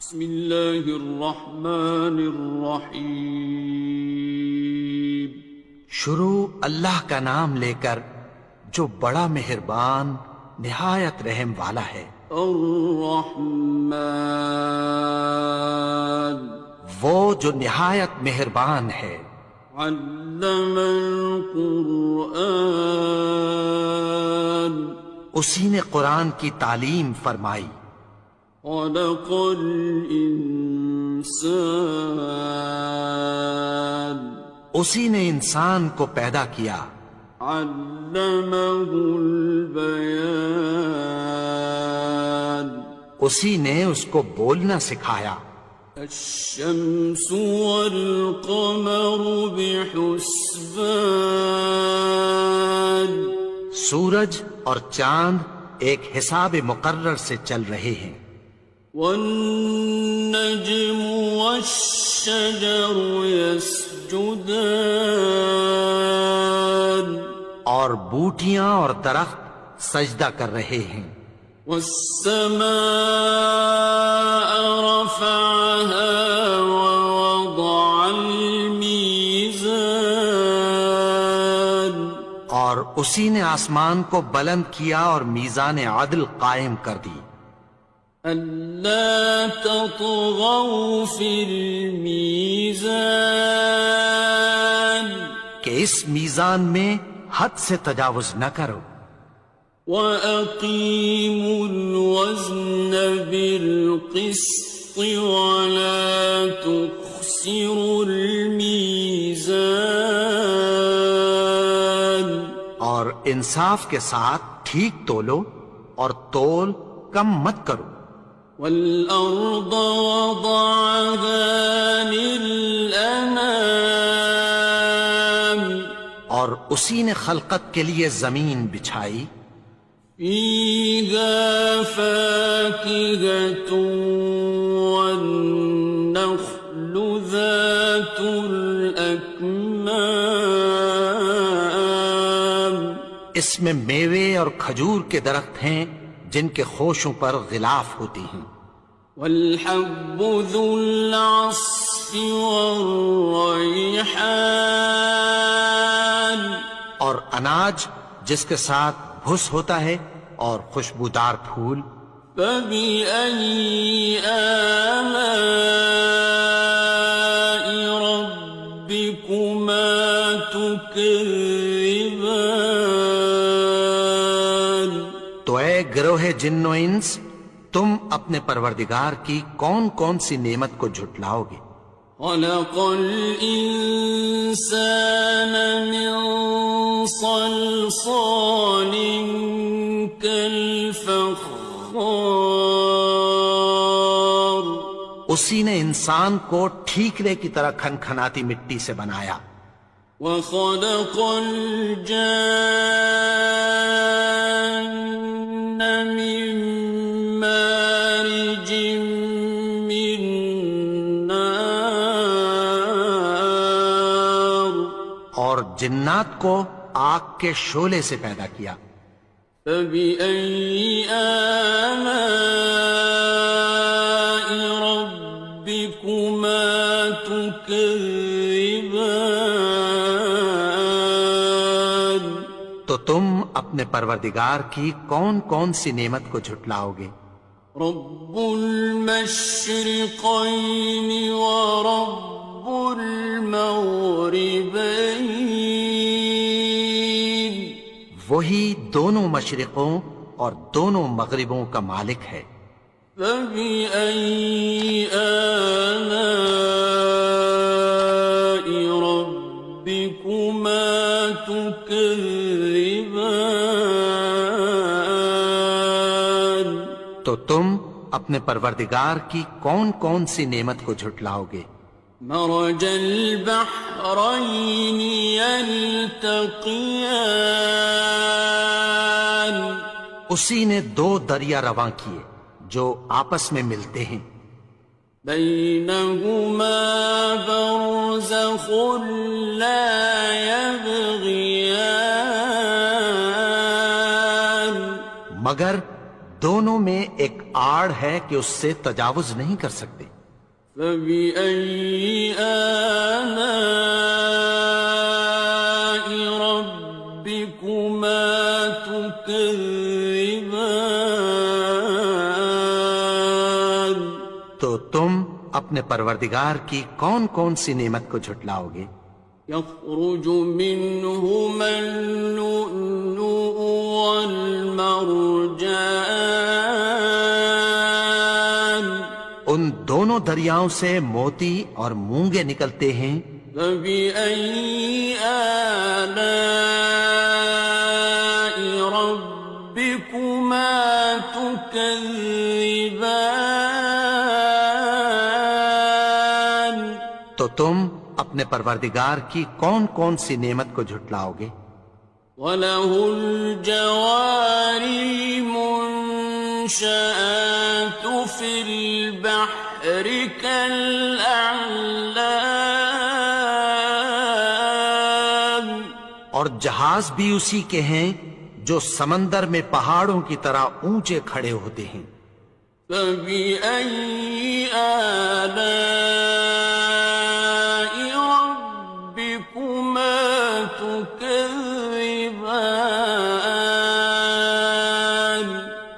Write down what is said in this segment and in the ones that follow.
بسم اللہ الرحمن الرحیم۔ شروع اللہ کا نام لے کر جو بڑا مہربان نہایت رحم والا ہے۔ الرحمن، وہ جو نہایت مہربان ہے۔ علم القرآن، اسی نے قرآن کی تعلیم فرمائی۔ خلق الانسان، اسی نے انسان کو پیدا کیا۔ علمہ البیان، اسی نے اس کو بولنا سکھایا۔ الشمس والقمر بحسبان، سورج اور چاند ایک حساب مقرر سے چل رہے ہیں۔ والنجم والشجر يسجدان، اور بوٹیاں اور درخت سجدہ کر رہے ہیں۔ والسماء رفعها ووضع الميزان، اور اسی نے آسمان کو بلند کیا اور میزان عدل قائم کر دی۔ ألا تطغوا في الميزان، کہ اس میزان میں حد سے تجاوز نہ کرو۔ وَأَقِيمُوا الْوَزْنَ بِالْقِسْطِ وَلَا تُخْسِرُوا الْمِيزَانَ، اور انصاف کے ساتھ ٹھیک تولو اور تول کم مت کرو۔ وَالْأَرْضَ وَضَعَهَا لِلْأَنَامِ، اور اسی نے خلقت کے لیے زمین بچھائی۔ فِيهَا فَاكِهَةٌ وَالنَّخْلُ ذَاتُ الْأَكْمَامِ، اس میں میوے اور کھجور کے درخت ہیں جن کے خوشوں پر غلاف ہوتی ہیں۔ وَالْحَبُّ ذُو الْعَصْفِ وَالرَّيْحَانِ، اور اناج جس کے ساتھ بھس ہوتا ہے اور خوشبودار پھول۔ فَبِأَيِّ آلَاءِ رَبِّكُمَا تُكَذِّبَانِ، تو اے گروہ جن و انس، تم اپنے پروردگار کی کون کون سی نعمت کو جھٹلاؤ گے؟ خَلَقَ الْإِنسَانَ مِنْ صَلْصَالٍ كَالْفَخَّارِ، اسی نے انسان کو ٹھیکرے کی طرح کھنکھناتی مٹی سے بنایا۔ وَخَلَقَ الْجَانَّ مِن مَّارِجٍ مِّن نَّارٍ، اور جنات کو آگ کے شعلے سے پیدا کیا۔ فَبِأَيِّ آلَاءِ رَبِّكُمَا تُكَذِّبَانِ، تو تم اپنے پروردگار کی کون کون سی نعمت کو جھٹلاؤ گے؟ رب المشرقین ورب المغربین، وہی دونوں مشرقوں اور دونوں مغربوں کا مالک ہے۔ فَبِأَيِّ آلَاءِ رَبِّكُمَا تُكَذِّبَانِ، تو تم اپنے پروردگار کی کون کون سی نعمت کو جھٹلاؤ گے؟ مرج البحرین یلتقیان، اسی نے دو دریا رواں کیے جو آپس میں ملتے ہیں۔ بینہما برزخ لا یبغیان، مگر دونوں میں ایک آڑ ہے کہ اس سے تجاوز نہیں کر سکتے۔ فبأي آلاء ربكما تكذبان؟ تو تم اپنے پروردگار کی کون کون سی نعمت کو جھٹلاؤ گے؟ يخرج منهما اللؤلؤ والمرجان، ان دونوں دریاؤں سے موتی اور مونگے نکلتے ہیں۔ فبأي آلاء ربكما تكذبان؟ تو تم اپنے پروردگار کی کون کون سی نعمت کو جھٹلاؤ گے؟ وَلَهُ الْجَوَارِ الْمُنشَآتُ فِي الْبَحْرِ كَالْأَعْلَامِ، اور جہاز بھی اسی کے ہیں جو سمندر میں پہاڑوں کی طرح اونچے کھڑے ہوتے ہیں۔ فَبِأَيِّ آلَاءِ رَبِّكُمَا تُكَذِّبَانِ؟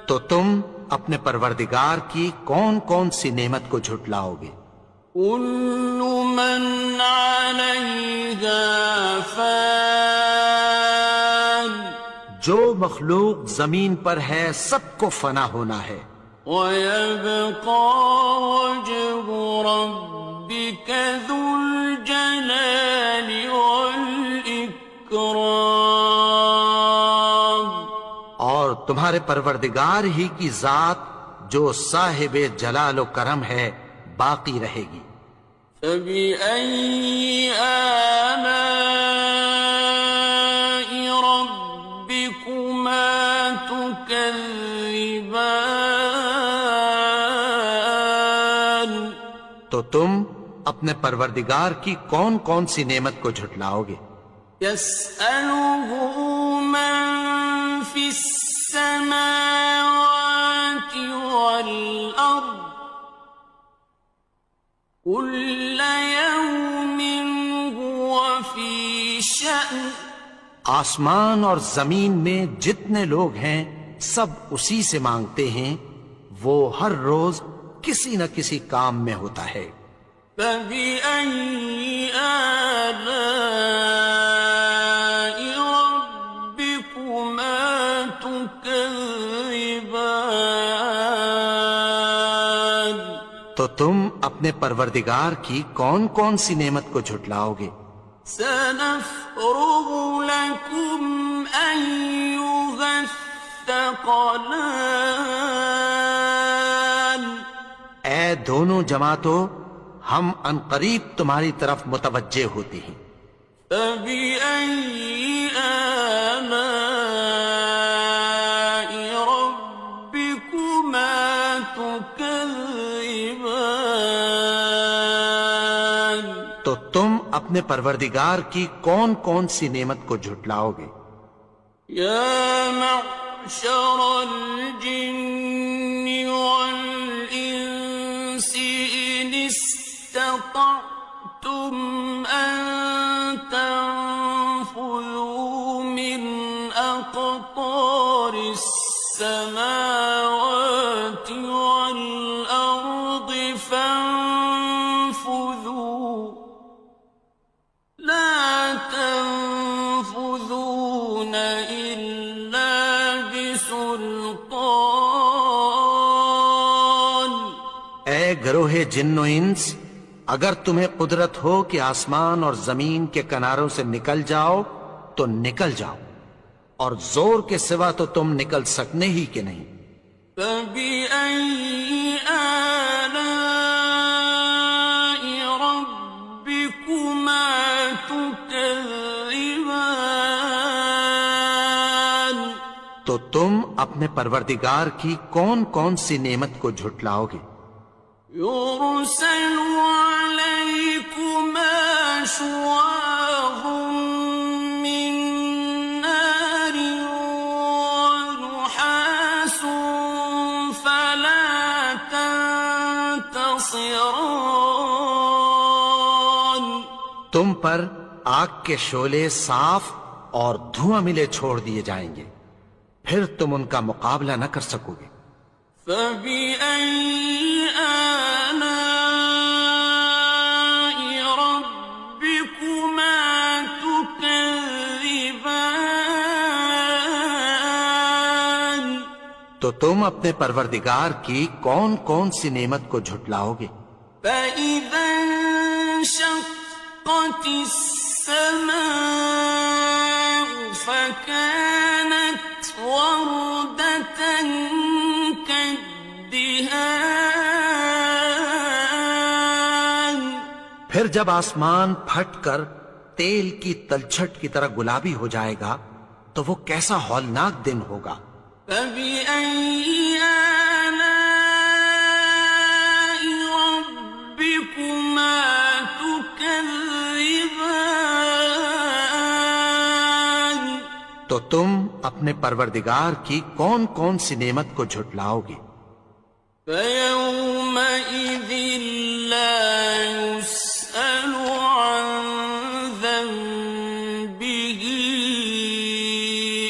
تو تم اپنے پروردگار کی کون کون سی نعمت کو جھٹلاؤ گے؟ كُلُّ مَنْ عَلَيْهَا فَانٍ، جو مخلوق زمین پر ہے سب کو فنا ہونا ہے۔ وَيَبْقَى وَجْهُ رَبِّكَ ذُو الْجَلَالِ وَالْإِكْرَامِ، اور تمہارے پروردگار ہی کی ذات جو صاحب جلال و کرم ہے باقی رہے گی۔ فَبِأَيِّ آلَاءِ رَبِّكُمَا تُكَذِّبَانِ؟ تو تم اپنے پروردگار کی کون کون سی نعمت کو جھٹلاؤ گے؟ يَسْأَلُهُ مَن فِي السَّمَاوَاتِ وَالْأَرْضِ كُلَّ يَوْمٍ هُوَ فِي شَأْنٍ، آسمان اور زمین میں جتنے لوگ ہیں سب اسی سے مانگتے ہیں، وہ ہر روز کسی نہ کسی کام میں ہوتا ہے۔ فَبِأَيِّ آلَاءِ رَبِّكُمَا تُكَذِّبَانِ؟ تو تم اپنے پروردگار کی کون کون سی نعمت کو جھٹلاؤ گے؟ سَنَفْرُغُ لَكُمْ أَيُّهَ الثَّقَلَانِ، اے دونوں جماعتوں، ہم عنقریب تمہاری طرف متوجہ ہوتے ہیں۔ فَبِأَيِّ آلَاءِ رَبِّكُمَا تُكَذِّبَانِ؟ تو تم اپنے پروردگار کی کون کون سی نعمت کو جھٹلاؤ گے؟ يَا مَعْشَرَ الْجِنِّ وَالْإِنسِ إِنِ اسْتَطَعْتُمْ أَن تَنفُذُوا مِنْ أَقْطَارِ السَّمَاوَاتِ وَالْأَرْضِ فَانفُذُوا لَا تَنفُذُونَ إِلَّا بِسُلْطَانٍ۔ اے گروہ جن و انس، اگر تمہیں قدرت ہو کہ آسمان اور زمین کے کناروں سے نکل جاؤ تو نکل جاؤ، اور زور کے سوا تو تم نکل سکنے ہی کہ نہیں۔ فَبِأَيِّ آلَاءِ رَبِّكُمَا تُكَذِّبَانِ؟ تو تم اپنے پروردگار کی کون کون سی نعمت کو جھٹلاؤ گے؟ يُرْسَلُ عَلَيْكُمَا شُوَاظٌ مِّن نَّارٍ وَنُحَاسٌ فَلَا ينتصران تم پر آگ کے شعلے صاف اور دھواں ملے چھوڑ دیے جائیں گے، پھر تم ان کا مقابلہ نہ کر سکو گے۔ فبأي آلاء ربكما تكذبان تو تم اپنے پروردگار کی کون کون سی نعمت کو جھٹلاؤ گے؟ فإذا انشقت السماء فكانت وردة كالدهان پھر جب آسمان پھٹ کر تیل کی تلچھٹ کی طرح گلابی ہو جائے گا تو وہ کیسا ہولناک دن ہوگا۔ فبأي آلاء ربكما تكذبان تو تم اپنے پروردگار کی کون کون سی نعمت کو جھٹلاؤ گے؟ فيومئذ لا يسأل عن ذنبه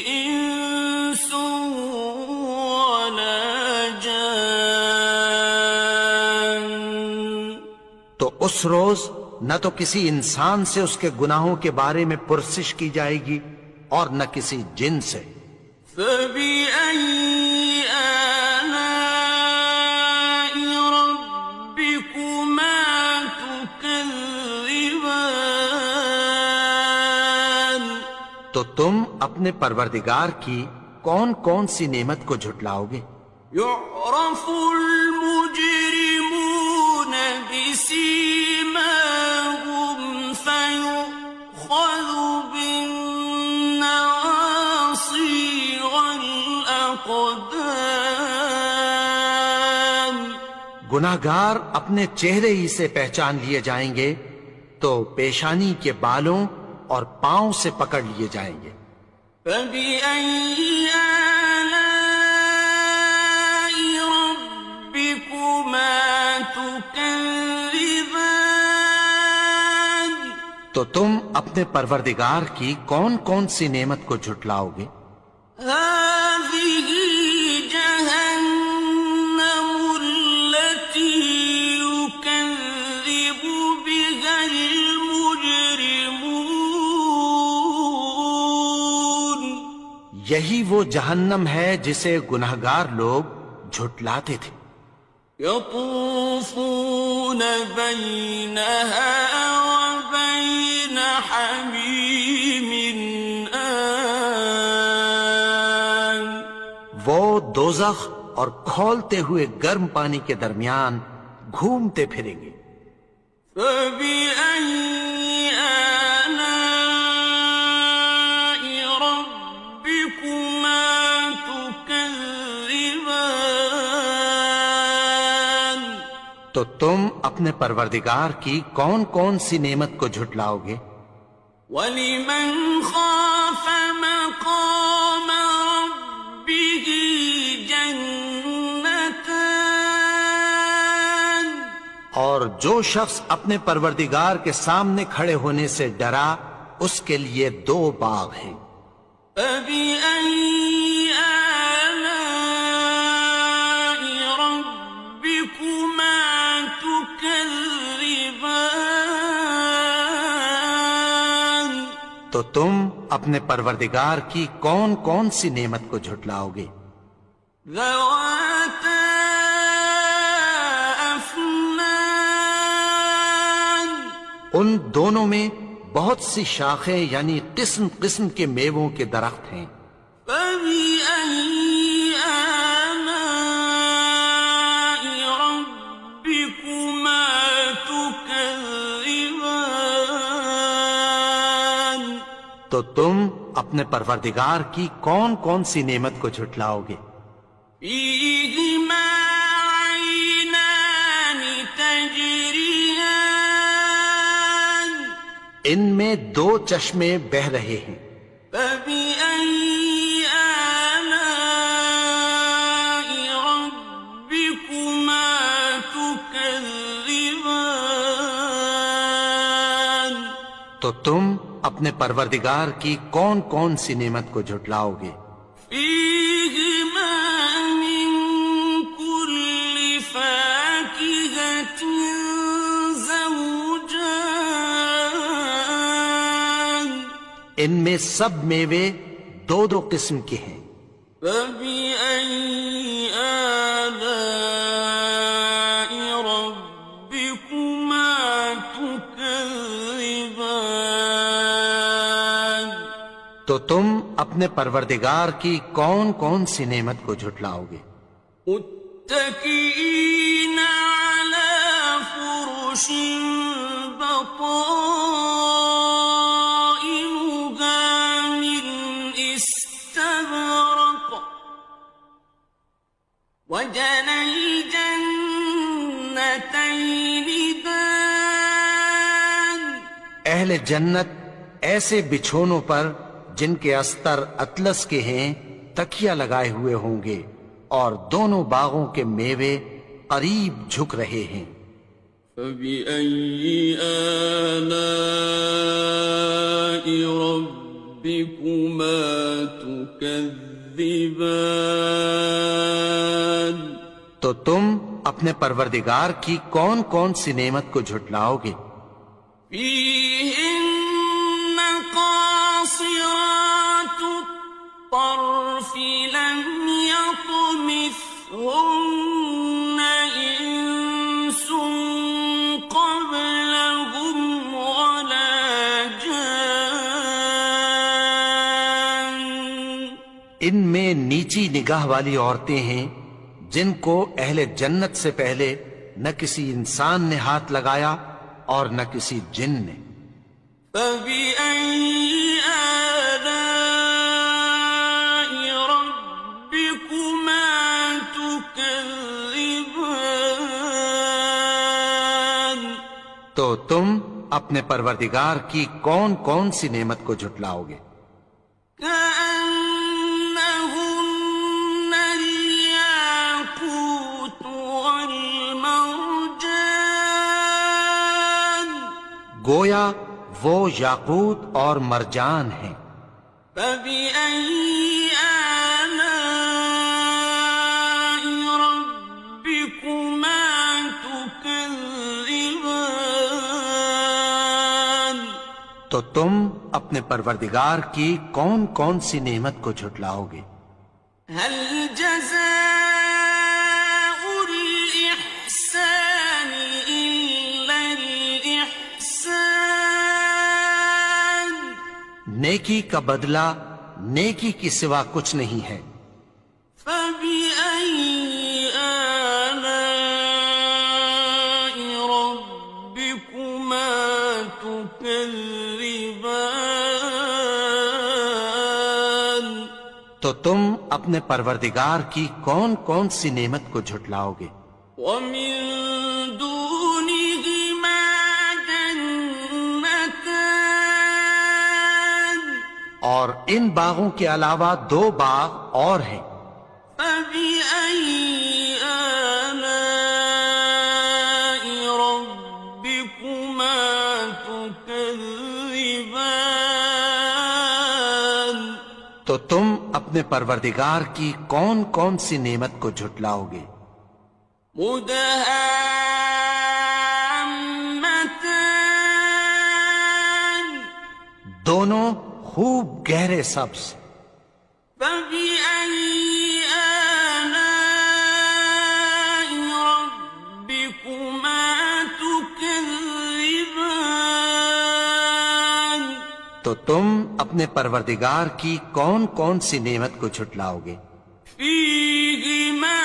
إنس ولا جان تو اس روز نہ تو کسی انسان سے اس کے گناہوں کے بارے میں پرسش کی جائے گی اور نہ کسی جن سے۔ فبأي آلاء ربكما تكذبان تو تم اپنے پروردگار کی کون کون سی نعمت کو جھٹلاؤ گے؟ يعرف المجرمون بسيماهم فيؤخذ بالنواصي والأقدام گناہگار اپنے چہرے ہی سے پہچان لیے جائیں گے تو پیشانی کے بالوں اور پاؤں سے پکڑ لیے جائیں گے۔ فبأي آلاء ربكما تكذبان تو تم اپنے پروردگار کی کون کون سی نعمت کو جھٹلاؤ گے؟ هذه جهنم التي يكذب بها المجرمون یہی وہ جہنم ہے جسے گناہگار لوگ جھٹلاتے تھے۔ يطوفون بينها وبين حميم آن وہ دوزخ اور کھولتے ہوئے گرم پانی کے درمیان گھومتے پھریں گے۔ فبأي آلاء ربكما تكذبان تو تم اپنے پروردگار کی کون کون سی نعمت کو جھٹلاؤ گے؟ وَلِمَنْ خَافَ مَقَامَ رَبِّهِ جَنَّتَانِ اور جو شخص اپنے پروردگار کے سامنے کھڑے ہونے سے ڈرا اس کے لیے دو باغ ہیں۔ فَبِأَيِّ آلَاءِ رَبِّكُمَا تُكَذِّبَانِ تو تم اپنے پروردگار کی کون کون سی نعمت کو جھٹلاؤ گے؟ ذَوَاتَا أَفْنَانٍ ان دونوں میں بہت سی شاخیں یعنی قسم قسم کے میووں کے درخت ہیں۔ فَبِأَيِّ آلَاءِ رَبِّكُمَا تُكَذِّبَانِ تو تم اپنے پروردگار کی کون کون سی نعمت کو جھٹلاؤ گے؟ فِيهِمَا عَيْنَانِ تَجْرِيَانِ ان میں دو چشمے بہ رہے ہیں۔ فَبِأَيِّ آلَاءِ رَبِّكُمَا تُكَذِّبَانِ تو تم اپنے پروردگار کی کون کون سی نعمت کو جھٹلاؤ گے؟ فيهما من كل فاكهة زوجان ان میں سب میوے دو دو قسم کے ہیں۔ فبأي آلاء ربكما تكذبان تو تم اپنے پروردگار کی کون کون سی نعمت کو جھٹلاؤ گے؟ متكئين على فرش بطائنها من استبرق وجنى الجنتين دان اہل جنت ایسے بچھونوں پر جن کے استر اطلس کے ہیں تکیہ لگائے ہوئے ہوں گے، اور دونوں باغوں کے میوے قریب جھک رہے ہیں۔ فبأي آلاء ربكما تكذبان تو تم اپنے پروردگار کی کون کون سی نعمت کو جھٹلاؤ گے؟ فيهن قاصرات الطرف لم يطمثهن إنس قبلهم ولا جان ان میں نیچی نگاہ والی عورتیں ہیں جن کو اہل جنت سے پہلے نہ کسی انسان نے ہاتھ لگایا اور نہ کسی جن نے۔ فبأي آلاء ربكما تكذبان تو تم اپنے پروردگار کی کون کون سی نعمت کو جھٹلاؤ گے؟ كأنهن الياقوت والمرجان گویا وہ یاقوت اور مرجان ہیں۔ فبأي آلاء ربكما تكذبان تو تم اپنے پروردگار کی کون کون سی نعمت کو جھٹلاؤ گے؟ هل جزاء الإحسان إلا الإحسان نیکی کا بدلہ نیکی کی سوا کچھ نہیں ہے۔ فبأي آلاء ربكما تكذبان تو تم اپنے پروردگار کی کون کون سی نعمت کو جھٹلاؤ گے؟ ومن دونهما جنتان اور ان باغوں کے علاوہ دو باغ اور ہیں۔ فبأي آلاء ربكما تكذبان تو تم اپنے پروردگار کی کون کون سی نعمت کو جھٹلاؤ گے؟ مدهامتان دونوں خوب گہرے سبز۔ فبأي آلاء ربكما تكذبان تو تم اپنے پروردگار کی کون کون سی نعمت کو جھٹلاؤ گے؟ فيهما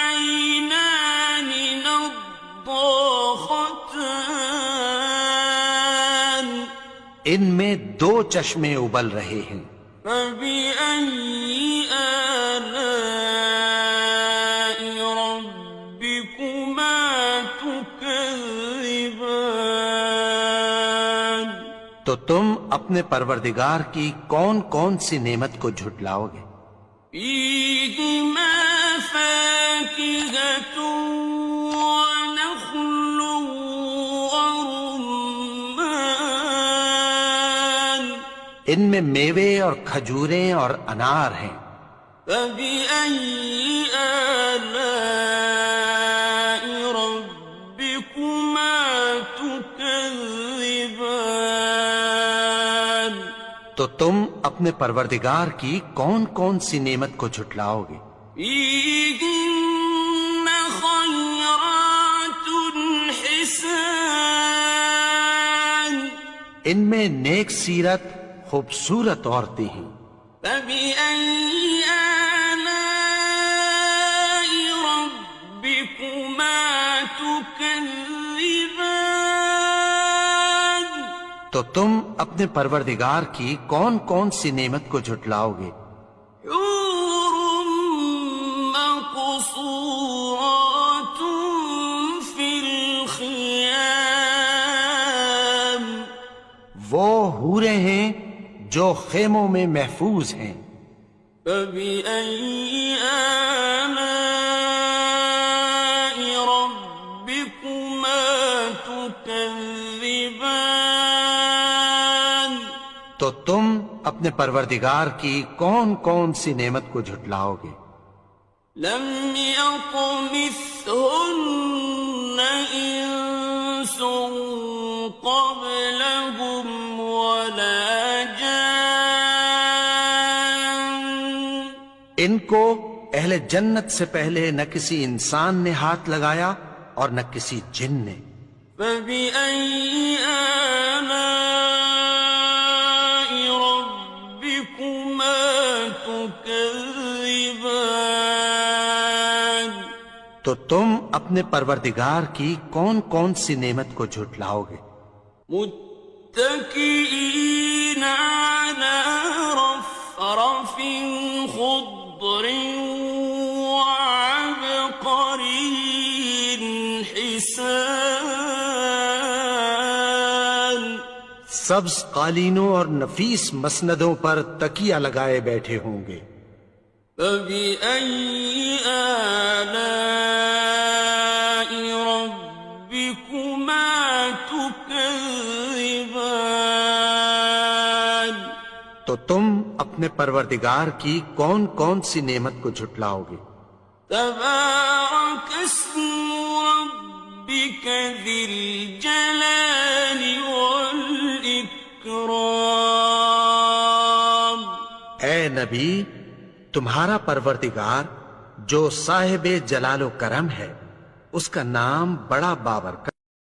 عينان نضاختان ان میں دو چشمے ابل رہے ہیں۔ فبأي آلاء ربكما تكذبان تو تم اپنے پروردگار کی کون کون سی نعمت کو جھٹلاؤ گے؟ فيهما فاكهة ونخل ورمان ان میں میوے اور کھجوریں اور انار ہیں۔ فبأي آلاء ربكما تكذبان؟ تو تم اپنے پروردگار کی کون کون سی نعمت کو جھٹلاؤ گے؟ فيهن خيرات حسان، ان میں نیک سیرت خوبصورت عورتیں ہیں۔ فبأي آلاء ربكما تكذبان؟ تو تم اپنے پروردگار کی کون کون سی نعمت کو جھٹلاؤ گے؟ حور مقصورات في الخيام، وہ حوریں ہیں جو خیموں میں محفوظ ہیں۔ فبأي آلاء ربكما تكذبان؟ تو تم اپنے پروردگار کی کون کون سی نعمت کو جھٹلاؤ گے؟ لم يطمثهن إنس قبلهم ولا جان، ان کو اہل جنت سے پہلے نہ کسی انسان نے ہاتھ لگایا اور نہ کسی جن نے۔ فبأي آلاء ربكما تكذبان؟ تو تم اپنے پروردگار کی کون کون سی نعمت کو جھٹلاؤ گے؟ متكئين على رفرف خضر وعبقري حسان، سبز قالینوں اور نفیس مسندوں پر تکیہ لگائے بیٹھے ہوں گے۔ فبأي آلاء ربكما تكذبان؟ تو تم اپنے پروردگار کی کون کون سی نعمت کو جھٹلاؤ گے؟ تبارك اسم ربك ذي الجلال والإكرام۔ اے نبی، تمہارا پروردگار جو صاحب جلال و کرم ہے، اس کا نام بڑا بابرکت